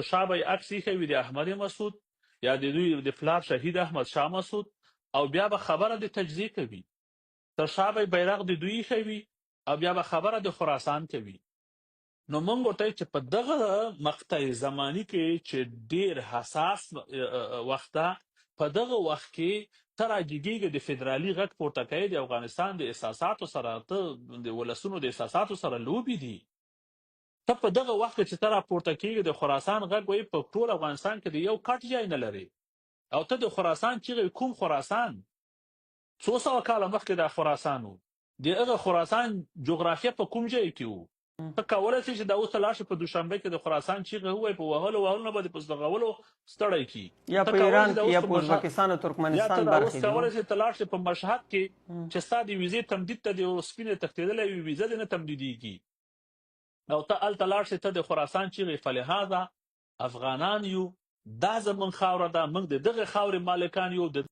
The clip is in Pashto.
شابه عکس ایښی وي د احمد مسعود یا د دوی د پلار شهید احمد شاه مسعود، او بیا به خبره د تجزیه کوي. تر شا به بیرغ د دوی ایښی وي او بیا به خبره د خراسان کوي. نو موږ ورته چې په دغه مقطع زماني کې چې ډیر حساس وخت ده، په دغه وخت کې ته راجګېږې د فدرالي غږ پورته کوي د افغانستان د احساساتو سره، ته د ولسونو د احساساتو سره لوبې دي. ته په دغه وخت کې چې ته راپورته کېږې د خراسان غږ وایي په ټول افغانستان کې د یو کټ ځای نه لري، او ته د خراسان چیغې کوم خراسان؟ 200 کاله مخکې دا خراسان و. د هغه خراسان جغرافیه په کوم ځای کې و؟ ته کولی شې چې دا اوس ته لاړ شې په دوشنبه کې د خراسان چیغې ووایي، په وهلو نه به دې په زغولو ستړی کي. یا په ایران کې یا په ازبکستان او ترکمنستان برخې دي. یا ته دا اوس کولی شې ته لاړ شې په مشهد کې چې ستا د ویزې تمدید ته د سپینې تښتېدلی وي، ویزه دې نه تمدیدېږي، او ته هلته لاړ شې ته د خراسان چیغې. فلهذا افغانان یو، دا زموږ خاوره ده، موږ د دغې خاورې مالکان یو.